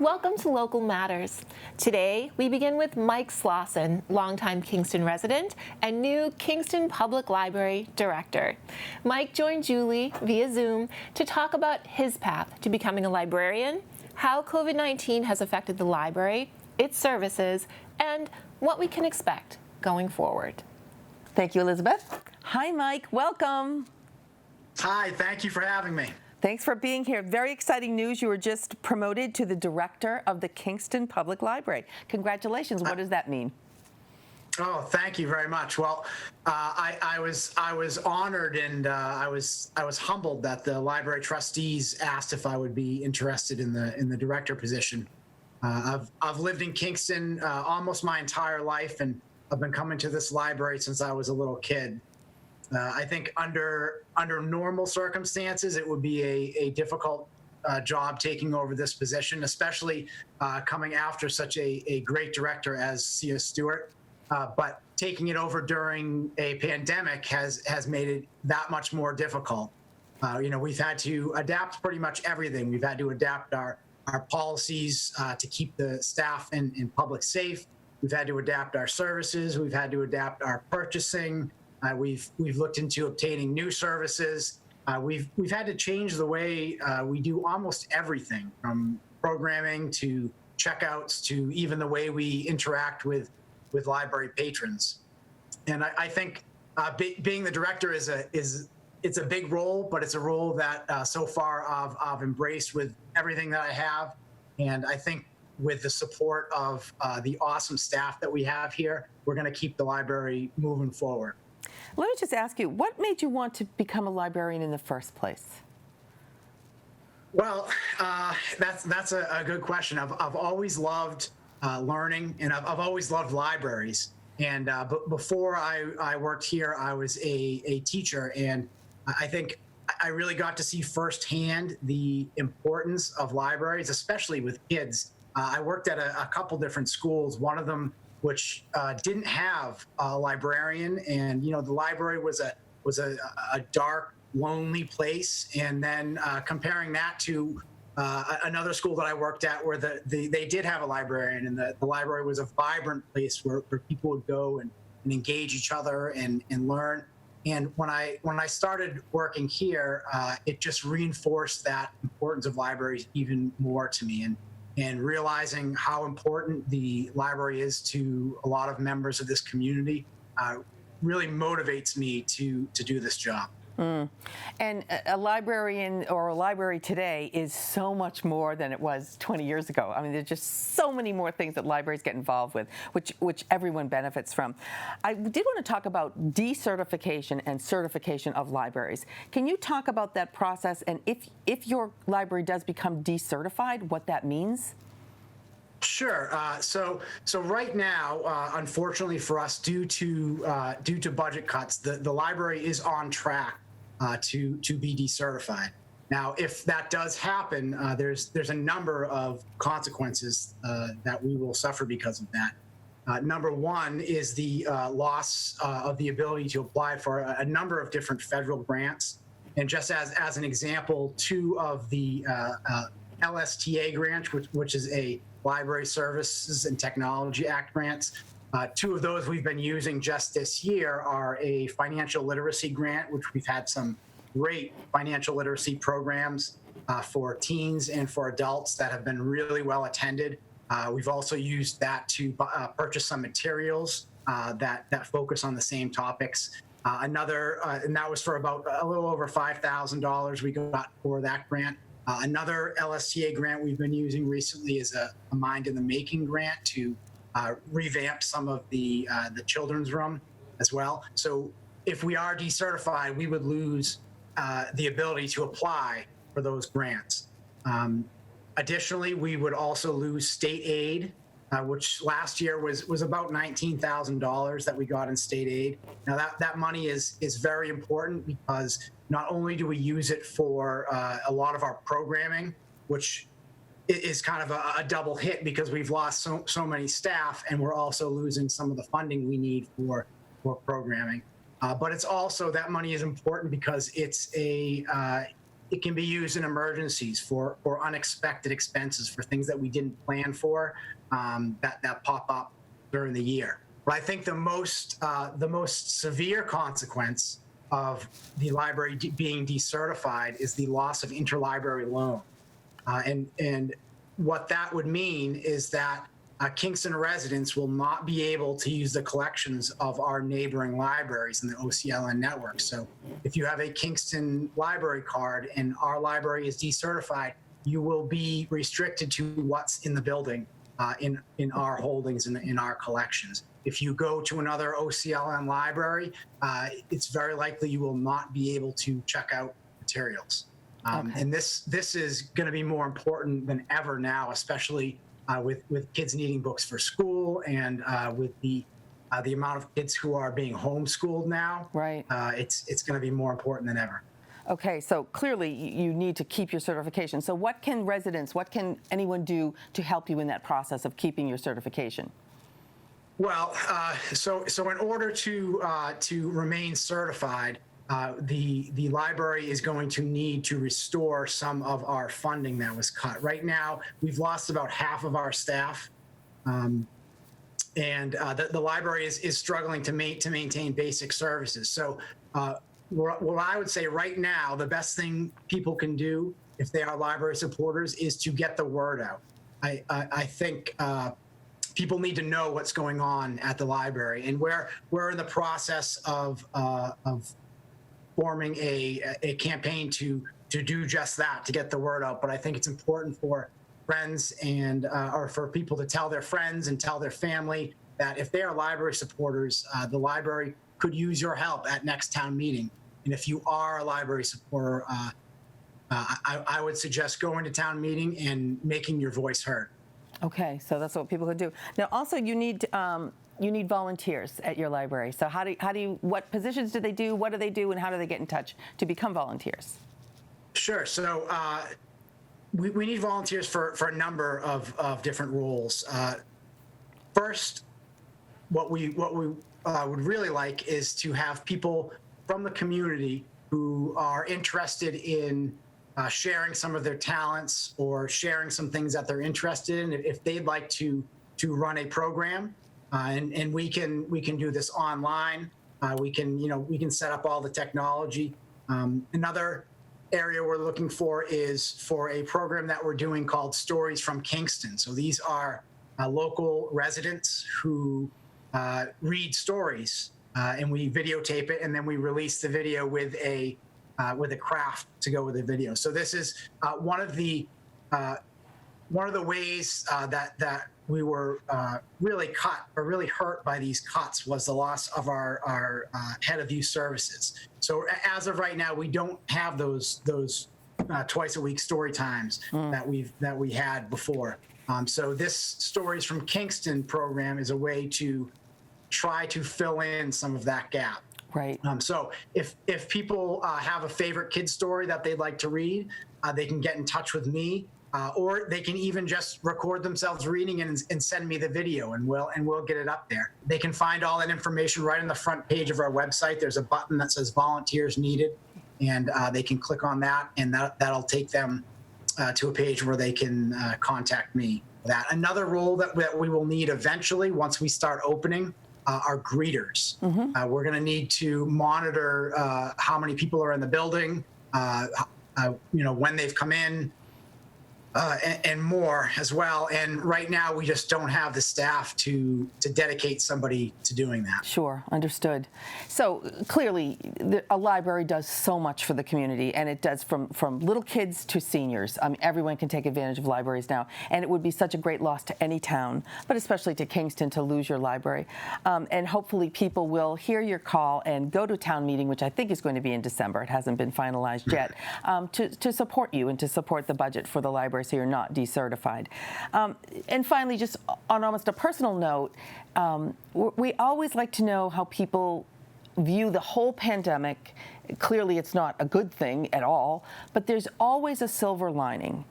Welcome to Local Matters. Today, we begin with Mike Slawson, longtime Kingston resident and new Kingston Public Library Director. Mike joined Julie via Zoom to talk about his path to becoming a librarian, how COVID-19 has affected the library, its services, and what we can expect going forward. Thank you, Elizabeth. Hi, Mike. Welcome. Hi, thank you for having me. Thanks for being here. Very exciting news. You were just promoted to the director of the Kingston Public Library. Congratulations. What does that mean? Oh, thank you very much. Well, I was honored and I was humbled that the library trustees asked if I would be interested in the director position. I've lived in Kingston almost my entire life, and I've been coming to this library since I was a little kid. I think under normal circumstances, it would be a difficult job taking over this position, especially coming after such a great director as C.S. Stewart. But taking it over during a pandemic has made it that much more difficult. We've had to adapt pretty much everything. We've had to adapt our policies to keep the staff and public safe. We've had to adapt our services. We've had to adapt our purchasing. We've looked into obtaining new services. We've had to change the way we do almost everything, from programming to checkouts to even the way we interact with library patrons. And I think being the director it's a big role, but it's a role that so far I've embraced with everything that I have. And I think with the support of the awesome staff that we have here, we're going to keep the library moving forward. Let me just ask you, what made you want to become a librarian in the first place? Well, that's a good question. I've always loved learning, and I've always loved libraries. And before I worked here, I was a teacher, and I think I really got to see firsthand the importance of libraries, especially with kids. I worked at a couple different schools, one of them which didn't have a librarian, and the library was a dark, lonely place. And then comparing that to another school that I worked at, where they did have a librarian, and the library was a vibrant place where people would go and engage each other and learn. And when I started working here, it just reinforced that importance of libraries even more to me. And realizing how important the library is to a lot of members of this community really motivates me to do this job. And a librarian or a library today is so much more than it was 20 years ago. I mean, there's just so many more things that libraries get involved with, which everyone benefits from. I did want to talk about decertification and certification of libraries. Can you talk about that process, and if your library does become decertified, what that means? Sure. So right now, unfortunately for us, due to budget cuts, the library is on track to be decertified. Now, if that does happen, there's a number of consequences that we will suffer because of that. Number one is the loss of the ability to apply for a number of different federal grants. And just as an example, two of the LSTA grants, which is a Library Services and Technology Act grants. Two of those we've been using just this year are a financial literacy grant, which we've had some great financial literacy programs for teens and for adults that have been really well attended. We've also used that to purchase some materials that focus on the same topics. And that was for about a little over $5,000 we got for that grant. Another LSTA grant we've been using recently is a Mind in the Making grant to revamp some of the children's room as well. So if we are decertified, we would lose the ability to apply for those grants. Additionally, we would also lose state aid, which last year was about $19,000 that we got in state aid. Now that money is very important, because not only do we use it for a lot of our programming, which is kind of a double hit because we've lost so many staff, and we're also losing some of the funding we need for programming. But it's also, that money is important because it's it can be used in emergencies for unexpected expenses, for things that we didn't plan for, that pop up during the year. But I think the most severe consequence of the library being decertified is the loss of interlibrary loan. And what that would mean is that Kingston residents will not be able to use the collections of our neighboring libraries in the OCLN network. So if you have a Kingston library card and our library is decertified, you will be restricted to what's in the building, in our holdings and in our collections. If you go to another OCLN library, it's very likely you will not be able to check out materials. Okay. And this is going to be more important than ever now, especially with kids needing books for school, and with the amount of kids who are being homeschooled now. Right. It's going to be more important than ever. Okay, so clearly you need to keep your certification. So what can anyone do to help you in that process of keeping your certification? Well, so in order to remain certified, the library is going to need to restore some of our funding that was cut. Right now, we've lost about half of our staff, and the library is struggling to maintain basic services. So what I would say right now, the best thing people can do if they are library supporters is to get the word out. I think people need to know what's going on at the library, and we're in the process of forming a campaign to do just that, to get the word out. But I think it's important for friends and or for people to tell their friends and tell their family that if they are library supporters, the library could use your help at next town meeting. And if you are a library supporter, I would suggest going to town meeting and making your voice heard. Okay, so that's what people could do. Now, also, you need volunteers at your library. So what positions do they do, what do they do, and how do they get in touch to become volunteers? Sure. So we need volunteers for a number of different roles. First, what we would really like is to have people from the community who are interested in sharing some of their talents or sharing some things that they're interested in. If they'd like to run a program, and we can do this online. We can set up all the technology. Another area we're looking for is for a program that we're doing called Stories from Kingston. So these are local residents who read stories, and we videotape it, and then we release the video with a craft to go with the video. So this is one of the ways that we were really cut or really hurt by these cuts was the loss of our head of youth services. So as of right now, we don't have those twice a week story times that we had before. So this Stories from Kingston program is a way to try to fill in some of that gap. Right. So if people have a favorite kid story that they'd like to read, they can get in touch with me, or they can even just record themselves reading it and send me the video, and we'll get it up there. They can find all that information right on the front page of our website. There's a button that says volunteers needed, and they can click on that, and that'll take them to a page where they can contact me. Another role that we will need eventually once we start opening are greeters. Mm-hmm. We're going to need to monitor how many people are in the building, when they've come in, and more as well. And right now, we just don't have the staff to dedicate somebody to doing that. Sure, understood. So clearly, a library does so much for the community, and it does from little kids to seniors. Everyone can take advantage of libraries now, and it would be such a great loss to any town, but especially to Kingston, to lose your library. And hopefully people will hear your call and go to town meeting, which I think is going to be in December. It hasn't been finalized yet, to support you and to support the budget for the library so you're not decertified. And finally, just on almost a personal note, we always like to know how people view the whole pandemic. Clearly, it's not a good thing at all, but there's always a silver lining.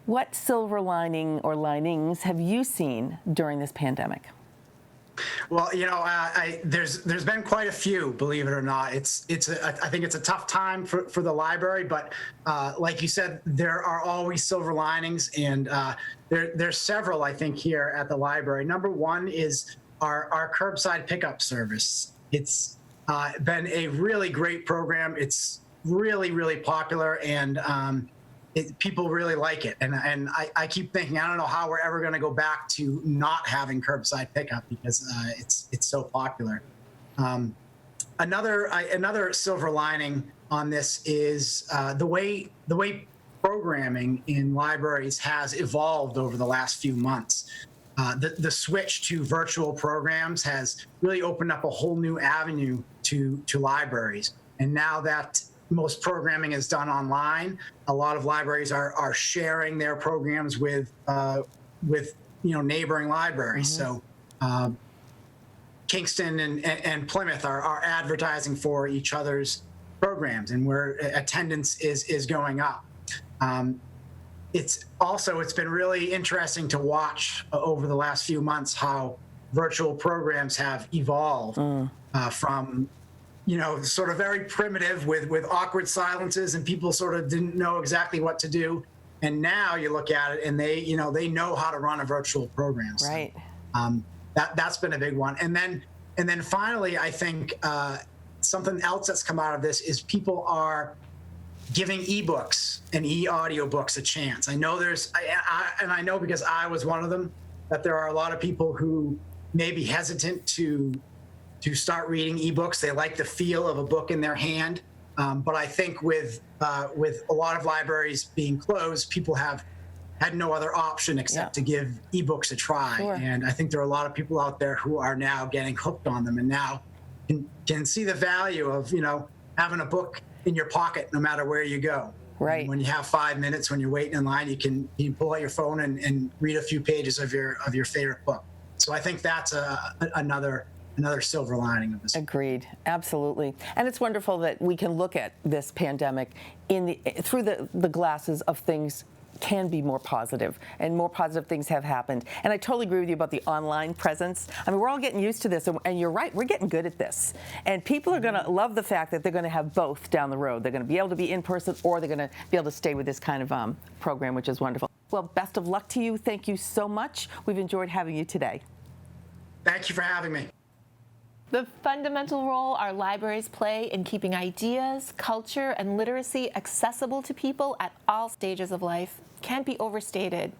What silver lining or linings have you seen during this pandemic? Well, there's been quite a few, believe it or not. I think it's a tough time for the library, but like you said, there are always silver linings, and there's several, I think, here at the library. Number one is our curbside pickup service. It's been a really great program. It's really, really popular, and people really like it. And I keep thinking, I don't know how we're ever going to go back to not having curbside pickup, because it's so popular. Another silver lining on this is the way programming in libraries has evolved over the last few months. The switch to virtual programs has really opened up a whole new avenue to libraries. And now that most programming is done online, a lot of libraries are sharing their programs with neighboring libraries. So Kingston and Plymouth are advertising for each other's programs, and where attendance is going up. It's been really interesting to watch over the last few months how virtual programs have evolved from sort of very primitive with awkward silences, and people sort of didn't know exactly what to do. And now you look at it and they know how to run a virtual program. Right. So, that's been a big one. And then finally, I think something else that's come out of this is people are giving ebooks and e-audiobooks a chance. I know I know, because I was one of them, that there are a lot of people who may be hesitant to start reading ebooks. They like the feel of a book in their hand. But I think with a lot of libraries being closed, people have had no other option except to give ebooks a try. Sure. And I think there are a lot of people out there who are now getting hooked on them, and now can see the value of having a book in your pocket no matter where you go. Right. When you have 5 minutes, when you're waiting in line, you can pull out your phone and read a few pages of your favorite book. So I think that's another silver lining of this. Agreed. Absolutely. And it's wonderful that we can look at this pandemic through the glasses of things can be more positive, and more positive things have happened. And I totally agree with you about the online presence. I mean, we're all getting used to this, and you're right, we're getting good at this. And people are going to love the fact that they're going to have both down the road. They're going to be able to be in person, or they're going to be able to stay with this kind of program, which is wonderful. Well, best of luck to you. Thank you so much. We've enjoyed having you today. Thank you for having me. The fundamental role our libraries play in keeping ideas, culture, and literacy accessible to people at all stages of life can't be overstated.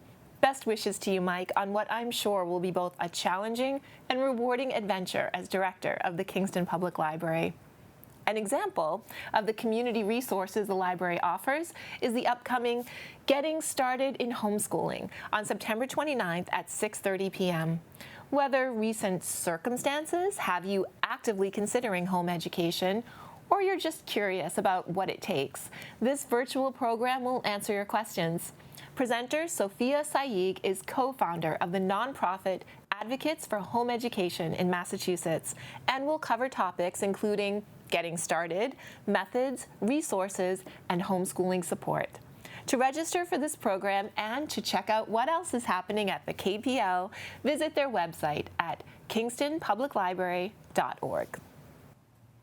Best wishes to you, Mike, on what I'm sure will be both a challenging and rewarding adventure as director of the Kingston Public Library. An example of the community resources the library offers is the upcoming Getting Started in Homeschooling on September 29th at 6:30 p.m. Whether recent circumstances have you actively considering home education, or you're just curious about what it takes, this virtual program will answer your questions. Presenter Sophia Saig is co-founder of the nonprofit Advocates for Home Education in Massachusetts, and will cover topics including getting started, methods, resources, and homeschooling support. To register for this program and to check out what else is happening at the KPL, visit their website at kingstonpubliclibrary.org.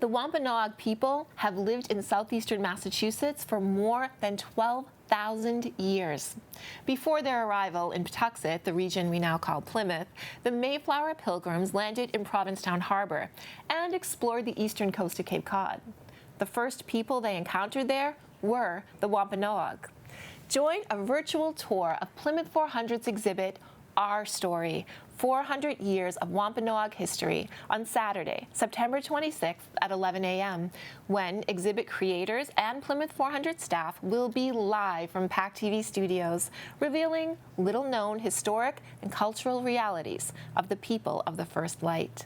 The Wampanoag people have lived in southeastern Massachusetts for more than 12,000 years. Before their arrival in Patuxent, the region we now call Plymouth, the Mayflower Pilgrims landed in Provincetown Harbor and explored the eastern coast of Cape Cod. The first people they encountered there were the Wampanoag. Join a virtual tour of Plymouth 400's exhibit, Our Story, 400 Years of Wampanoag History, on Saturday, September 26th at 11 a.m., when exhibit creators and Plymouth 400 staff will be live from PAC TV studios, revealing little-known historic and cultural realities of the people of the First Light.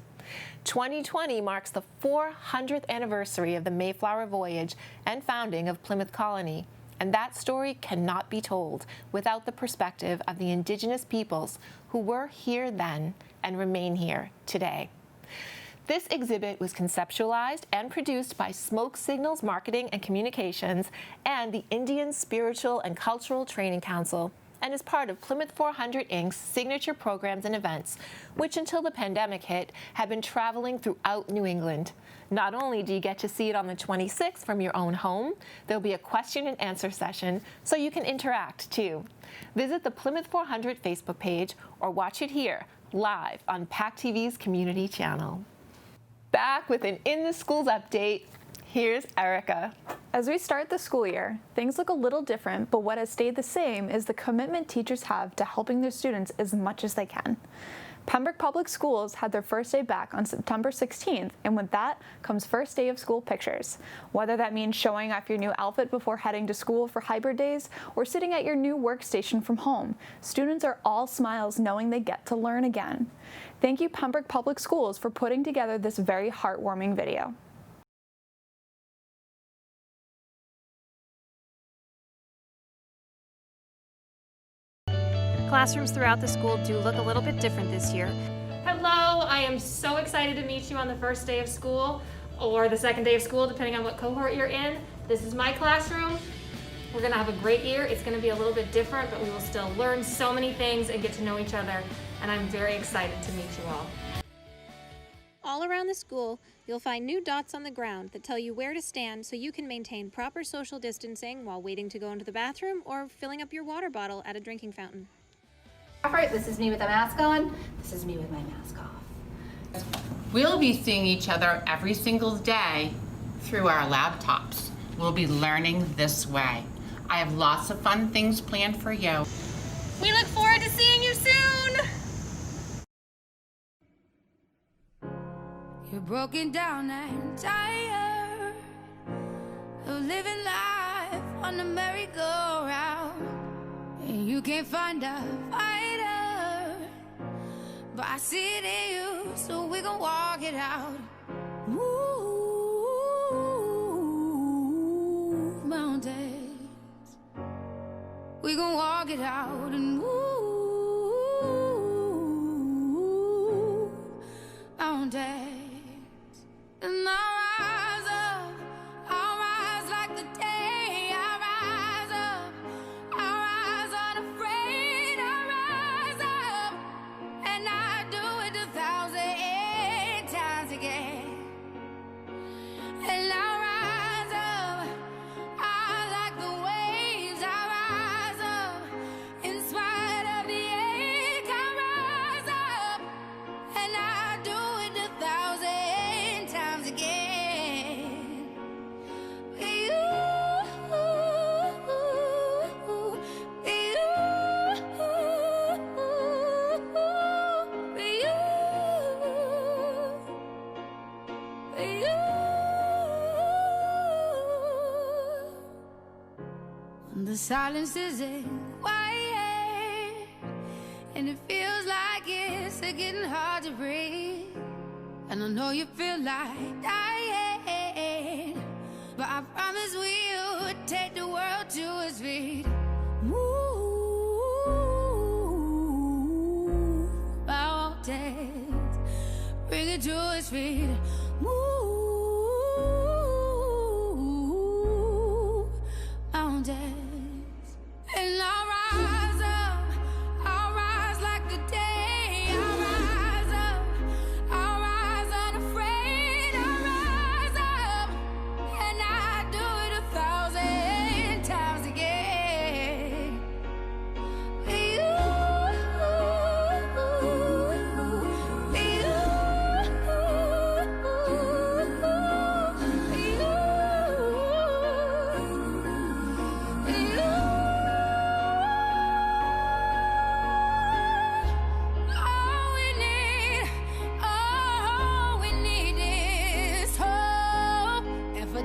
2020 marks the 400th anniversary of the Mayflower Voyage and founding of Plymouth Colony. And that story cannot be told without the perspective of the Indigenous peoples who were here then and remain here today. This exhibit was conceptualized and produced by Smoke Signals Marketing and Communications and the Indian Spiritual and Cultural Training Council, and is part of Plymouth 400 Inc.'s signature programs and events, which until the pandemic hit, have been traveling throughout New England. Not only do you get to see it on the 26th from your own home, there'll be a question and answer session so you can interact too. Visit the Plymouth 400 Facebook page or watch it here, live on PAC TV's community channel. Back with an In the Schools update, here's Erika. As we start the school year, things look a little different, but what has stayed the same is the commitment teachers have to helping their students as much as they can. Pembroke Public Schools had their first day back on September 16th, and with that comes first day of school pictures. Whether that means showing off your new outfit before heading to school for hybrid days or sitting at your new workstation from home, students are all smiles knowing they get to learn again. Thank you, Pembroke Public Schools, for putting together this very heartwarming video. Classrooms throughout the school do look a little bit different this year. Hello, I am so excited to meet you on the first day of school or the second day of school, depending on what cohort you're in. This is my classroom. We're gonna have a great year. It's gonna be a little bit different, but we will still learn so many things and get to know each other, and I'm very excited to meet you all. All around the school, you'll find new dots on the ground that tell you where to stand so you can maintain proper social distancing while waiting to go into the bathroom or filling up your water bottle at a drinking fountain. This is me with a mask on. This is me with my mask off. We'll be seeing each other every single day through our laptops. We'll be learning this way. I have lots of fun things planned for you. We look forward to seeing you soon! You're broken down and tired of living life on the merry-go-round, and you can't find a fighter, but I see it in you, so we gon' walk it out. Move mountains, we gon' walk it out and move mountains. And I'll rise up, I'll rise like the day. I'll rise up, I'll rise unafraid. I'll rise up, and I do it 1,000 times again. And I'll rise up, I like the waves. I'll rise up, in spite of the ache. I'll rise up, and I do it 1,000 times again. The silence isn't quiet, and it feels like it's getting hard to breathe. And I know you feel like dying, but I promise we'll take the world to its feet. Move mountains, bring it to its feet. Move mountains. And I'll rise up, I'll rise like the day. I'll rise up, I'll rise unafraid. I'll rise up, and I do it 1,000 times again.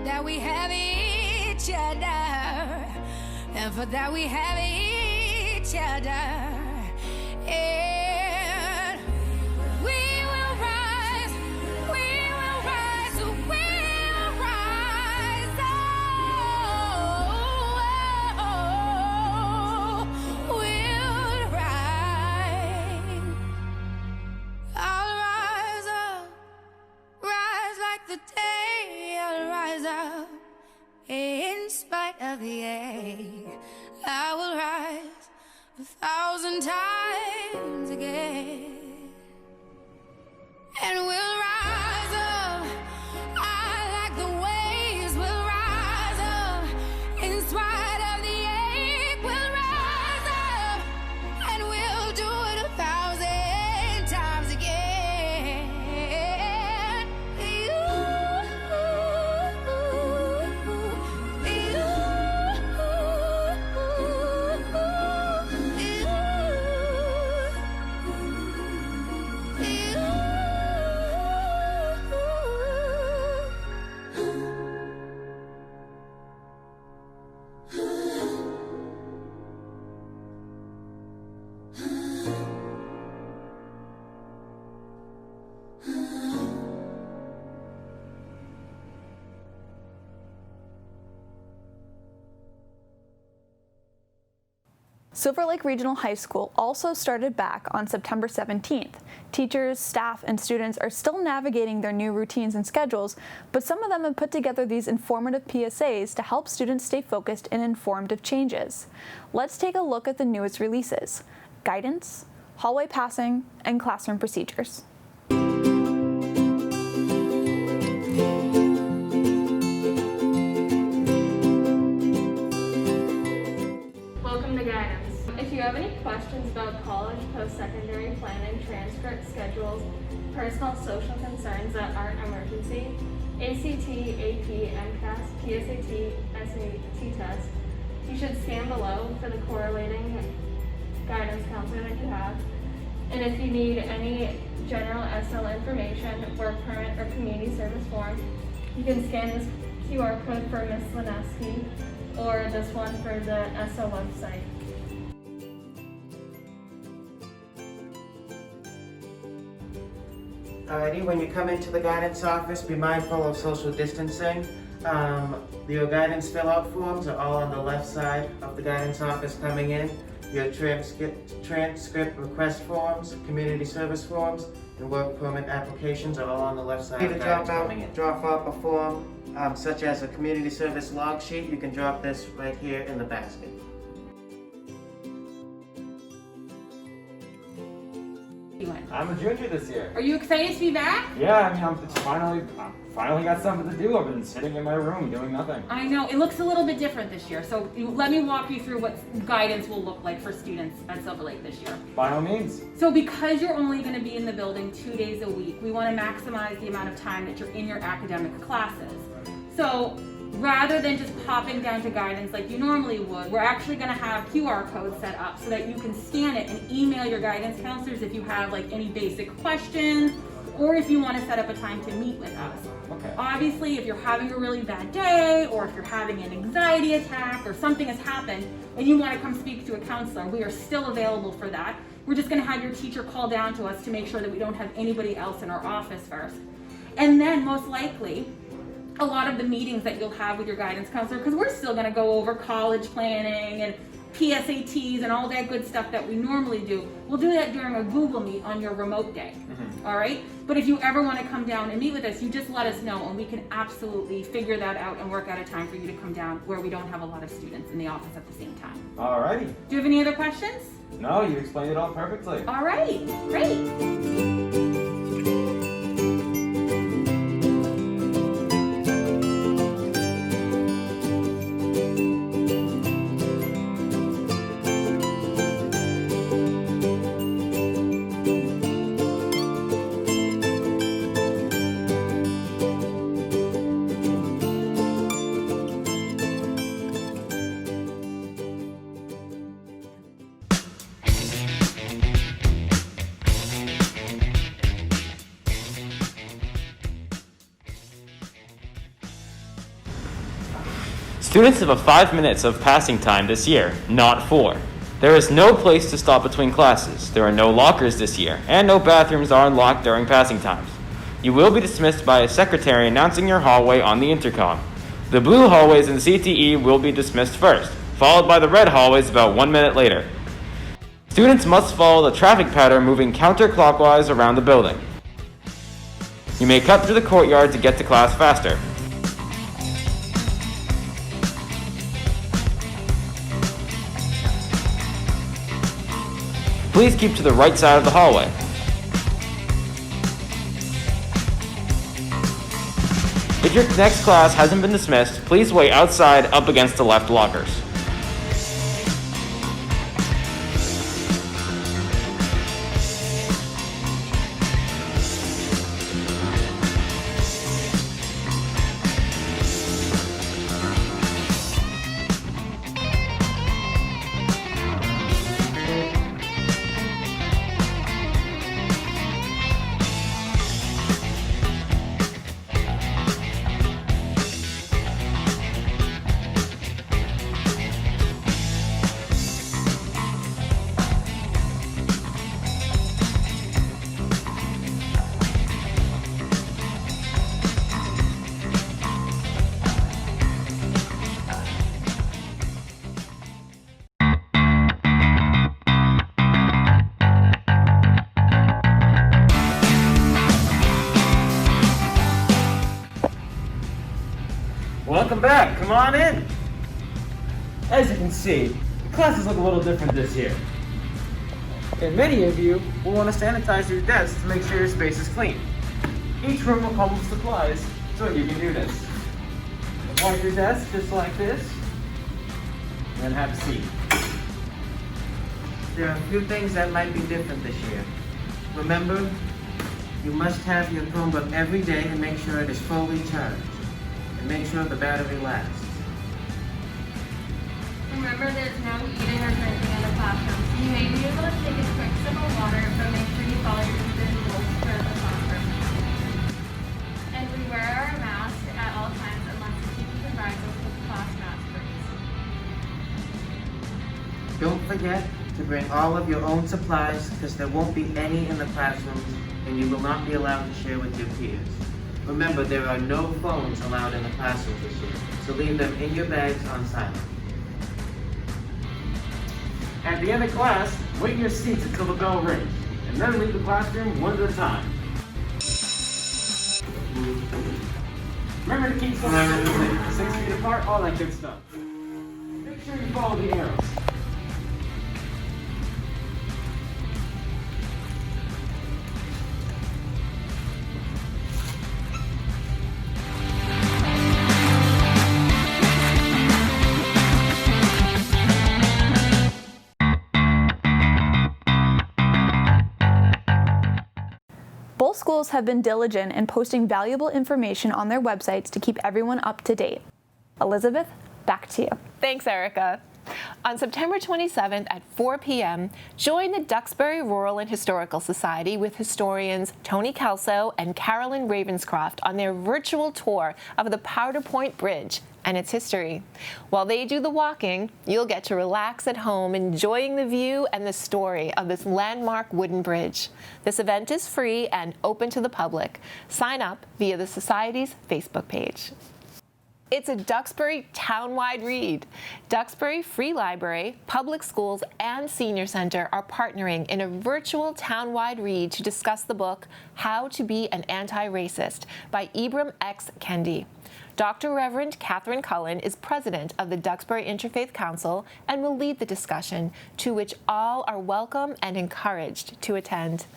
That we have each other, and for that we have each other, and we will rise, we will rise, we'll rise, we'll rise. I'll rise up, rise like the day. I'll rise up, in spite of the ache. I will rise, 1,000 times again. And we'll rise up. I like the waves. We'll rise up. In spite of the ache, we'll rise up. And we'll do it 1,000 times again. Silver Lake Regional High School also started back on September 17th. Teachers, staff, and students are still navigating their new routines and schedules, but some of them have put together these informative PSAs to help students stay focused and informed of changes. Let's take a look at the newest releases: guidance, hallway passing, and classroom procedures. Welcome to guidance. If you have any questions about college, post-secondary planning, transcript schedules, personal social concerns that aren't emergency, ACT, AP, MCAS, PSAT, SAT test, you should scan below for the correlating guidance counselor that you have. And if you need any general SL information, work permit, or community service form, you can scan this QR code for Ms. Lineski or this one for the SL website. Alrighty, when you come into the guidance office, be mindful of social distancing. Your guidance fill-out forms are all on the left side of the guidance office coming in. Your transcript request forms, community service forms, and work permit applications are all on the left side of the guidance coming in. Drop off a form such as a community service log sheet. You can drop this right here in the basket. I'm a junior this year. Are you excited to be back? Yeah, I mean, it's finally got something to do. I've been sitting in my room doing nothing. I know, it looks a little bit different this year. So let me walk you through what guidance will look like for students at Silver Lake this year. By all means. So because you're only going to be in the building 2 days a week, we want to maximize the amount of time that you're in your academic classes. So rather than just popping down to guidance like you normally would, we're actually going to have QR codes set up so that you can scan it and email your guidance counselors if you have like any basic questions or if you want to set up a time to meet with us. Okay. Obviously, if you're having a really bad day or if you're having an anxiety attack or something has happened and you want to come speak to a counselor, we are still available for that. We're just going to have your teacher call down to us to make sure that we don't have anybody else in our office first. And then most likely, a lot of the meetings that you'll have with your guidance counselor, because we're still going to go over college planning and PSATs and all that good stuff that we normally do. We'll do that during a Google Meet on your remote day. All right? But if you ever want to come down and meet with us, you just let us know and we can absolutely figure that out and work out a time for you to come down where we don't have a lot of students in the office at the same time. Alrighty. Do you have any other questions? No, you explained it all perfectly. All right, great. Students have 5 minutes of passing time this year, not 4. There is no place to stop between classes. There are no lockers this year, and no bathrooms are unlocked during passing times. You will be dismissed by a secretary announcing your hallway on the intercom. The blue hallways in CTE will be dismissed first, followed by the red hallways about 1 minute later. Students must follow the traffic pattern moving counterclockwise around the building. You may cut through the courtyard to get to class faster. please keep to the right side of the hallway. If your next class hasn't been dismissed, please wait outside up against the left lockers. Welcome back, come on in. As you can see, the classes look a little different this year. And many of you will want to sanitize your desks to make sure your space is clean. Each room will come with supplies so you can do this. Wipe your desk just like this, and have a seat. There are a few things that might be different this year. Remember, you must have your Chromebook every day to make sure it is fully charged. And make sure the battery lasts. Remember, there's no eating or drinking in the classroom. You may be able to take a quick sip of water, but make sure you follow your student rules throughout the classroom. And we wear our masks at all times unless the teacher provides us with class mask breaks. Don't forget to bring all of your own supplies because there won't be any in the classrooms and you will not be allowed to share with your peers. Remember, there are no phones allowed in the classroom this year, so leave them in your bags on silent. At the end of class, wait in your seats until the bell rings, and then leave the classroom one at a time. Remember to keep them 6 feet apart, all that good stuff. Make sure you follow the arrows. Both schools have been diligent in posting valuable information on their websites to keep everyone up to date. Elizabeth, back to you. Thanks, Erika. On September 27th at 4 p.m., join the Duxbury Rural and Historical Society with historians Tony Kelso and Carolyn Ravenscroft on their virtual tour of the Powder Point Bridge and its history. While they do the walking, you'll get to relax at home enjoying the view and the story of this landmark wooden bridge. This event is free and open to the public. Sign up via the Society's Facebook page. It's a Duxbury town-wide read. Duxbury Free Library, public schools, and senior center are partnering in a virtual town-wide read to discuss the book How to Be an Anti-Racist by Ibram X. Kendi. Dr. Reverend Catherine Cullen is president of the Duxbury Interfaith Council and will lead the discussion, to which all are welcome and encouraged to attend.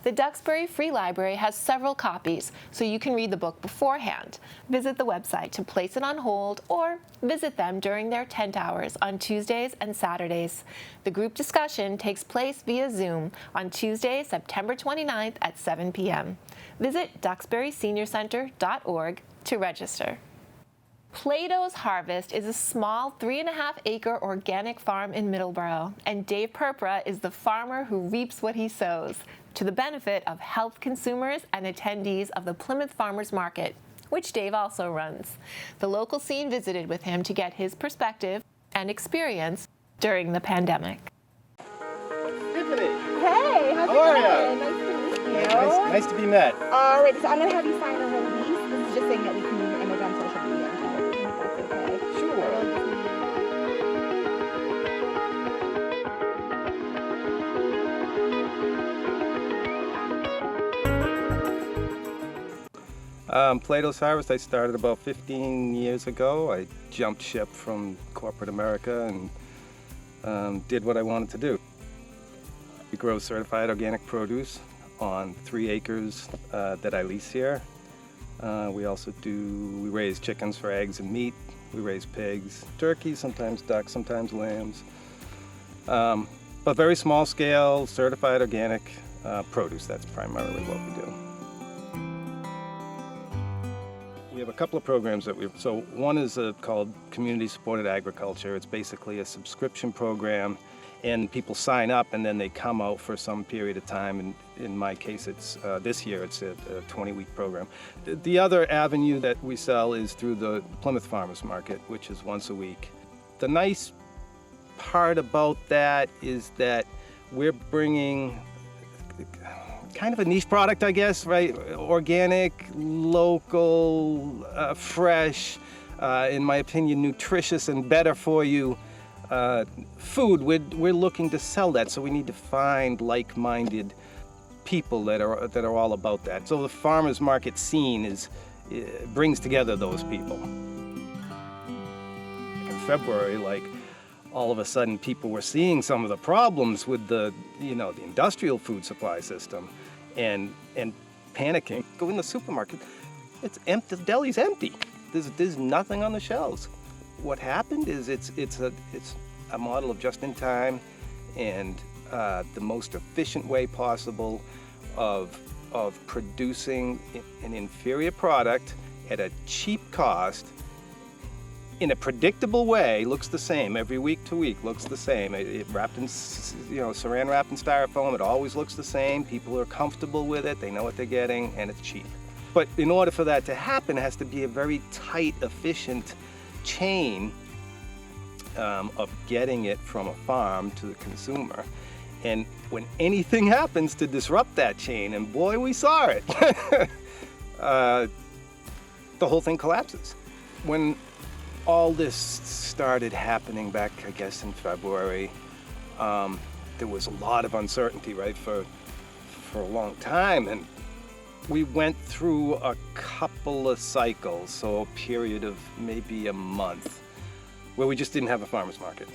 The Duxbury Free Library has several copies, so you can read the book beforehand. Visit the website to place it on hold or visit them during their tent hours on Tuesdays and Saturdays. The group discussion takes place via Zoom on Tuesday, September 29th at 7 p.m. Visit duxburyseniorcenter.org to register. Plato's Harvest is a small 3.5-acre organic farm in Middleborough, and Dave Purpora is the farmer who reaps what he sows, to the benefit of health consumers and attendees of the Plymouth Farmers Market, which Dave also runs. The local scene visited with him to get his perspective and experience during the pandemic. Tiffany! Hey, how's How are it ya? going? Nice to meet you. Nice to be met. All right, so I'm going to have you sign a release. This is just saying that we can use your image on social media and tell if that's okay. Sure. Plato's Harvest, I started about 15 years ago. I jumped ship from corporate America and did what I wanted to do. We grow certified organic produce on 3 acres that I lease here. We raise chickens for eggs and meat. We raise pigs, turkeys, sometimes ducks, sometimes lambs. But very small scale, certified organic produce, that's primarily what we do. We have a couple of programs so one is called Community Supported Agriculture. It's basically a subscription program, and people sign up and then they come out for some period of time. And in my case, it's this year, it's a 20-week program. The other avenue that we sell is through the Plymouth Farmers Market, which is once a week. The nice part about that is that we're bringing kind of a niche product, I guess, right? Organic, local, fresh, in my opinion, nutritious and better for you food. We're looking to sell that, so we need to find like-minded people that are all about that. So the farmers market scene brings together those people. In February, all of a sudden people were seeing some of the problems with the industrial food supply system and panicking. Go in the supermarket, it's empty, the deli's empty. There's nothing on the shelves. What happened is it's a model of just in time and the most efficient way possible of producing an inferior product at a cheap cost in a predictable way. Looks the same every week to week, looks the same. It wrapped in saran wrapped in styrofoam, it always looks the same. People are comfortable with it, they know what they're getting, and it's cheap. But in order for that to happen, it has to be a very tight, efficient chain of getting it from a farm to the consumer. And when anything happens to disrupt that chain, and boy, we saw it, the whole thing collapses. When all this started happening back, I guess, in February, there was a lot of uncertainty, right, for a long time. And we went through a couple of cycles, so a period of maybe a month, where we just didn't have a farmer's market.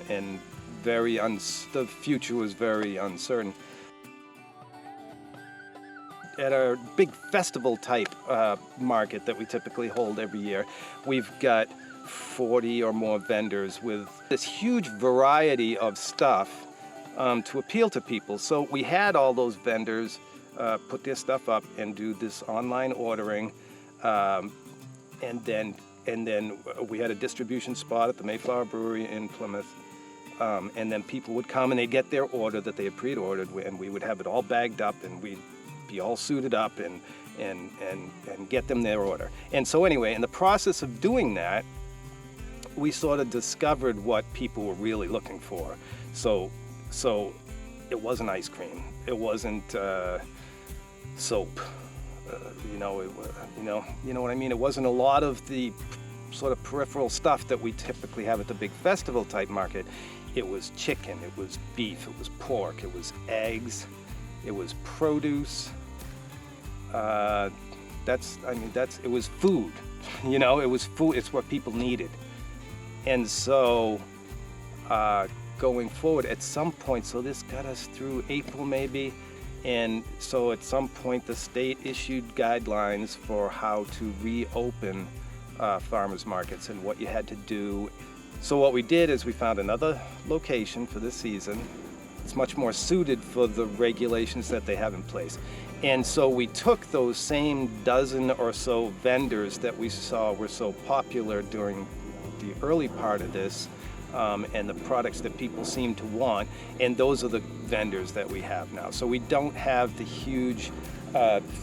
And the future was very uncertain. At our big festival type market that we typically hold every year, we've got 40 or more vendors with this huge variety of stuff to appeal to people. So we had all those vendors put their stuff up and do this online ordering, and then we had a distribution spot at the Mayflower Brewery in Plymouth. And then people would come and they'd get their order that they had pre-ordered, and we would have it all bagged up, and we'd be all suited up and get them their order. And so anyway, in the process of doing that, we sort of discovered what people were really looking for. So it wasn't ice cream, it wasn't soap, you know what I mean? It wasn't a lot of the sort of peripheral stuff that we typically have at the big festival type market. It was chicken, it was beef, it was pork, it was eggs, it was produce. It was food. It was food. It's what people needed. And so, going forward, at some point, so this got us through April maybe, and so at some point the state issued guidelines for how to reopen farmers markets and what you had to do. So what we did is we found another location for this season. It's much more suited for the regulations that they have in place. And so we took those same dozen or so vendors that we saw were so popular during the early part of this, and the products that people seem to want, and those are the vendors that we have now. So we don't have the huge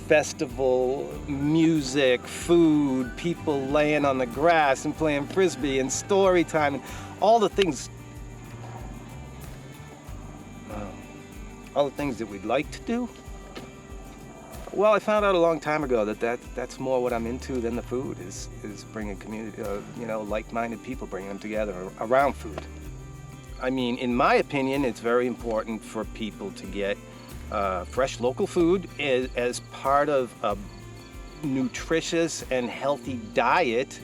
festival, music, food, people laying on the grass and playing frisbee and story time and all the things that we'd like to do. Well, I found out a long time ago that's more what I'm into than the food, is bringing community, like-minded people, bringing them together around food. I mean, in my opinion, it's very important for people to get fresh local food as part of a nutritious and healthy diet,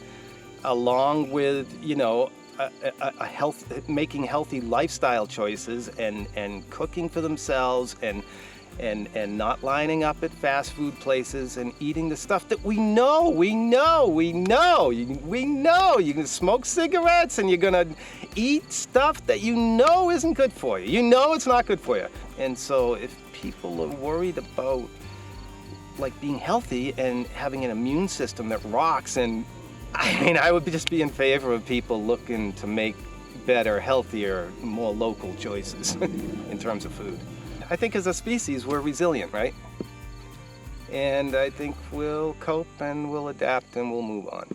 along with, making healthy lifestyle choices and cooking for themselves and not lining up at fast food places and eating the stuff that we know. You can smoke cigarettes and you're gonna eat stuff that you know isn't good for you. You know it's not good for you. And so if people are worried about like being healthy and having an immune system that rocks, and I would just be in favor of people looking to make better, healthier, more local choices in terms of food. I think as a species, we're resilient, right? And I think we'll cope and we'll adapt and we'll move on.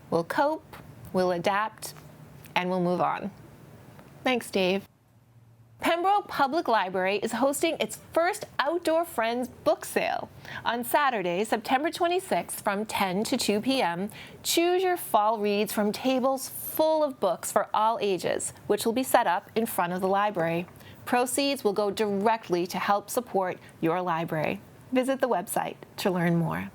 We'll cope, we'll adapt, and we'll move on. Thanks, Dave. Pembroke Public Library is hosting its first Outdoor Friends book sale. On Saturday, September 26th from 10 to 2 p.m., choose your fall reads from tables full of books for all ages, which will be set up in front of the library. Proceeds will go directly to help support your library. Visit the website to learn more.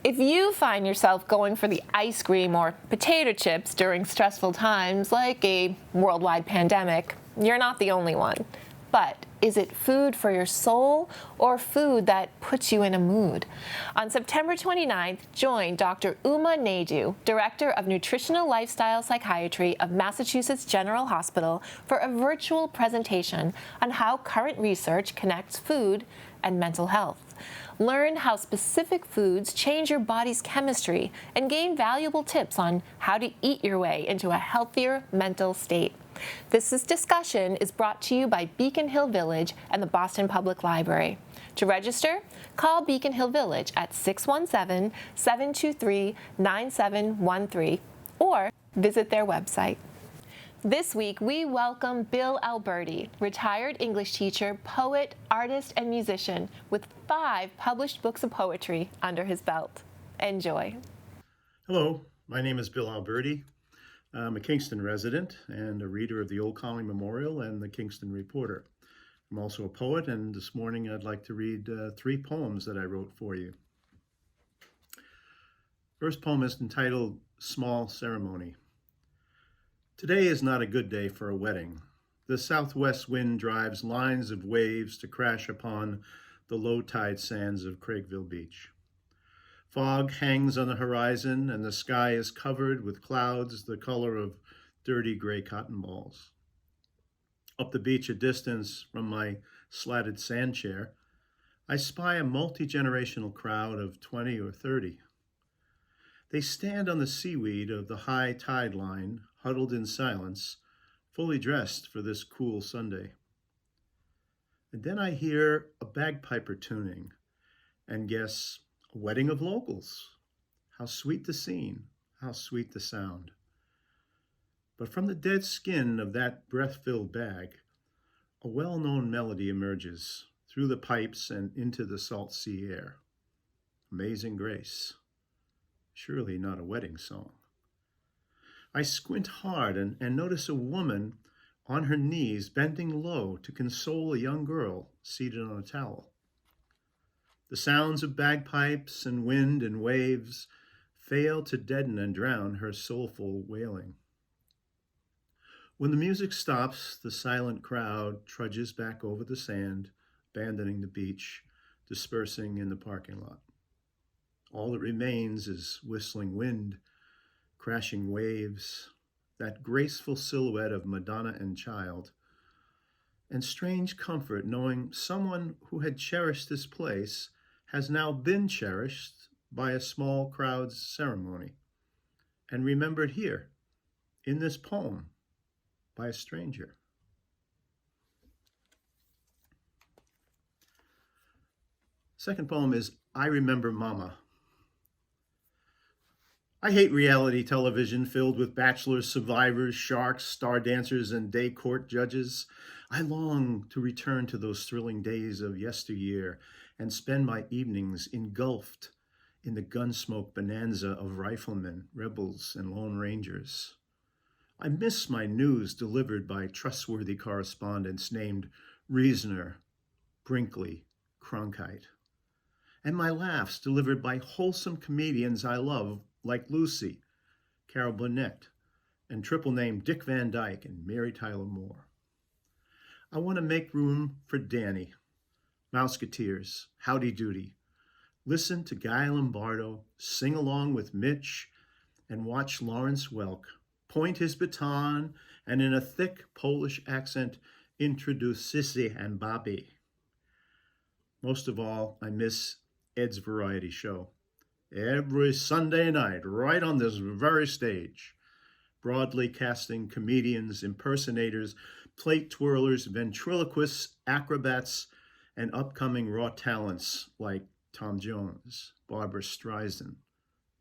If you find yourself going for the ice cream or potato chips during stressful times like a worldwide pandemic, you're not the only one. But is it food for your soul or food that puts you in a mood? On September 29th, join Dr. Uma Naidu, Director of Nutritional Lifestyle Psychiatry of Massachusetts General Hospital, for a virtual presentation on how current research connects food and mental health. Learn how specific foods change your body's chemistry and gain valuable tips on how to eat your way into a healthier mental state. This discussion is brought to you by Beacon Hill Village and the Boston Public Library. To register, call Beacon Hill Village at 617-723-9713 or visit their website. This week, we welcome Bill Alberti, retired English teacher, poet, artist, and musician, with 5 published books of poetry under his belt. Enjoy. Hello, my name is Bill Alberti. I'm a Kingston resident and a reader of the Old Colony Memorial and the Kingston Reporter. I'm also a poet, and this morning I'd like to read 3 poems that I wrote for you. First poem is entitled Small Ceremony. Today is not a good day for a wedding. The southwest wind drives lines of waves to crash upon the low tide sands of Craigville Beach. Fog hangs on the horizon, and the sky is covered with clouds the color of dirty gray cotton balls. Up the beach a distance from my slatted sand chair, I spy a multi-generational crowd of 20 or 30. They stand on the seaweed of the high tide line, huddled in silence, fully dressed for this cool Sunday. And then I hear a bagpiper tuning and guess, a wedding of locals. How sweet the scene, how sweet the sound. But from the dead skin of that breath-filled bag, a well-known melody emerges through the pipes and into the salt sea air. Amazing Grace. Surely not a wedding song. I squint hard and notice a woman on her knees bending low to console a young girl seated on a towel. The sounds of bagpipes and wind and waves fail to deaden and drown her soulful wailing. When the music stops, the silent crowd trudges back over the sand, abandoning the beach, dispersing in the parking lot. All that remains is whistling wind, crashing waves, that graceful silhouette of Madonna and Child, and strange comfort knowing someone who had cherished this place has now been cherished by a small crowd's ceremony and remembered here in this poem by a stranger. Second poem is I Remember Mama. I hate reality television filled with bachelors, survivors, sharks, star dancers, and day court judges. I long to return to those thrilling days of yesteryear and spend my evenings engulfed in the gunsmoke bonanza of riflemen, rebels, and lone rangers. I miss my news delivered by trustworthy correspondents named Reasoner, Brinkley, Cronkite. and my laughs delivered by wholesome comedians I love, like Lucy, Carol Burnett, and triple name Dick Van Dyke and Mary Tyler Moore. I want to make room for Danny, Mouseketeers, Howdy Doody. Listen to Guy Lombardo, sing along with Mitch, and watch Lawrence Welk point his baton and in a thick Polish accent introduce Sissy and Bobby. Most of all, I miss Ed's variety show. Every Sunday night, right on this very stage, broadly casting comedians, impersonators, plate twirlers, ventriloquists, acrobats, and upcoming raw talents like Tom Jones, Barbra Streisand,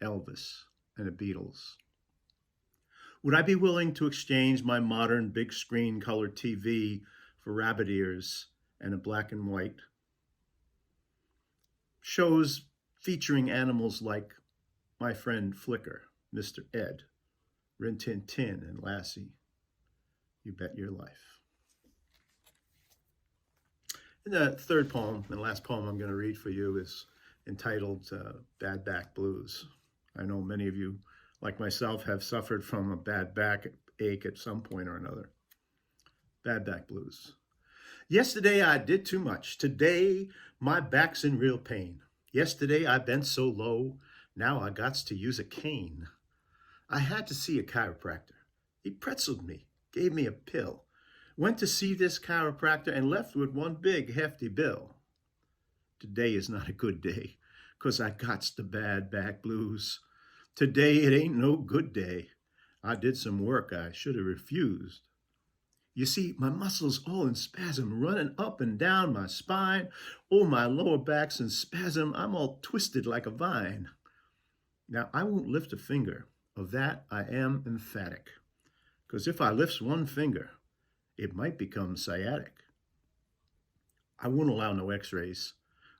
Elvis, and the Beatles. Would I be willing to exchange my modern big screen colored TV for rabbit ears and a black and white? Shows featuring animals like my friend Flicker, Mr. Ed, Rin Tin Tin, and Lassie. You bet your life. And the third poem, and last poem I'm going to read for you, is entitled Bad Back Blues. I know many of you, like myself, have suffered from a bad back ache at some point or another. Bad back blues. Yesterday I did too much. Today my back's in real pain. Yesterday I bent so low. Now I gots to use a cane. I had to see a chiropractor. He pretzeled me, gave me a pill. Went to see this chiropractor and left with one big hefty bill. Today is not a good day, 'cause I gots the bad back blues. Today it ain't no good day. I did some work I should have refused. You see, my muscles all in spasm, running up and down my spine. Oh, my lower back's in spasm. I'm all twisted like a vine. Now, I won't lift a finger. Of that I am emphatic. 'Cause if I lifts one finger, it might become sciatic. I won't allow no x-rays.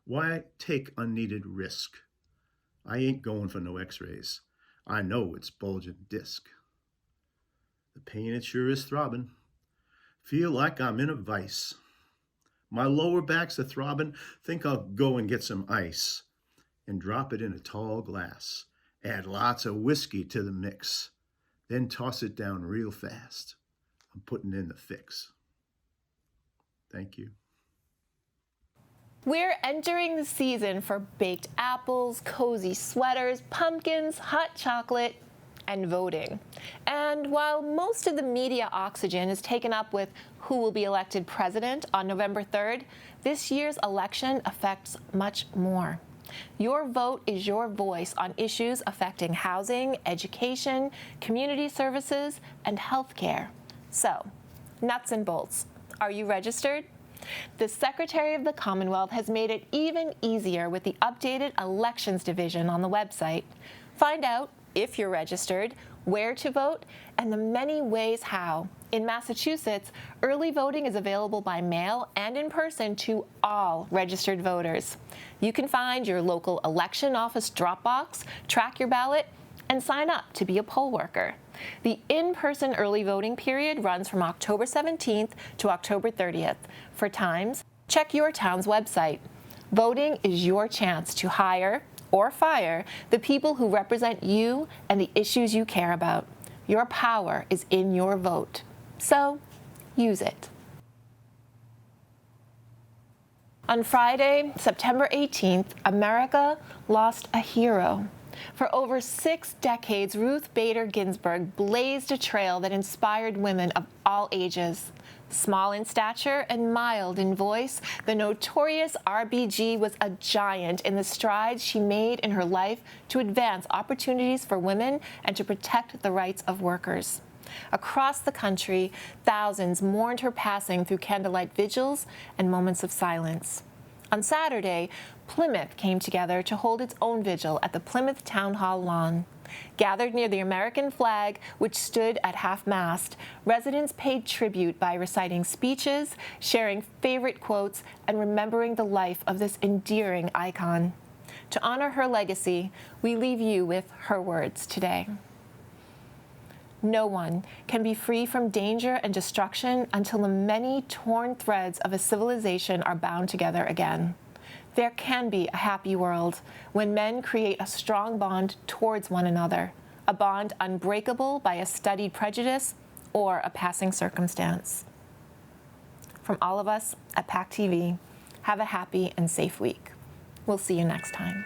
Why take unneeded risk? I ain't going for no x-rays. I know it's bulging disc. The pain, it sure is throbbing. Feel like I'm in a vice. My lower back's a throbbing. Think I'll go and get some ice and drop it in a tall glass. Add lots of whiskey to the mix. Then toss it down real fast. I'm putting in the fix. Thank you. We're entering the season for baked apples, cozy sweaters, pumpkins, hot chocolate, and voting. And while most of the media oxygen is taken up with who will be elected president on November 3rd, this year's election affects much more. Your vote is your voice on issues affecting housing, education, community services, and healthcare. So, nuts and bolts. Are you registered? The Secretary of the Commonwealth has made it even easier with the updated Elections Division on the website. Find out if you're registered, where to vote, and the many ways how. In Massachusetts, early voting is available by mail and in person to all registered voters. You can find your local election office drop box, track your ballot, and sign up to be a poll worker. The in-person early voting period runs from October 17th to October 30th. For times, check your town's website. Voting is your chance to hire or fire the people who represent you and the issues you care about. Your power is in your vote. So, use it. On Friday, September 18th, America lost a hero. For over 6 decades, Ruth Bader Ginsburg blazed a trail that inspired women of all ages. Small in stature and mild in voice, the notorious RBG was a giant in the strides she made in her life to advance opportunities for women and to protect the rights of workers. Across the country, thousands mourned her passing through candlelight vigils and moments of silence. On Saturday, Plymouth came together to hold its own vigil at the Plymouth Town Hall lawn. Gathered near the American flag, which stood at half-mast, residents paid tribute by reciting speeches, sharing favorite quotes, and remembering the life of this endearing icon. To honor her legacy, we leave you with her words today. No one can be free from danger and destruction until the many torn threads of a civilization are bound together again. There can be a happy world when men create a strong bond towards one another, a bond unbreakable by a studied prejudice or a passing circumstance. From all of us at PAC TV, have a happy and safe week. We'll see you next time.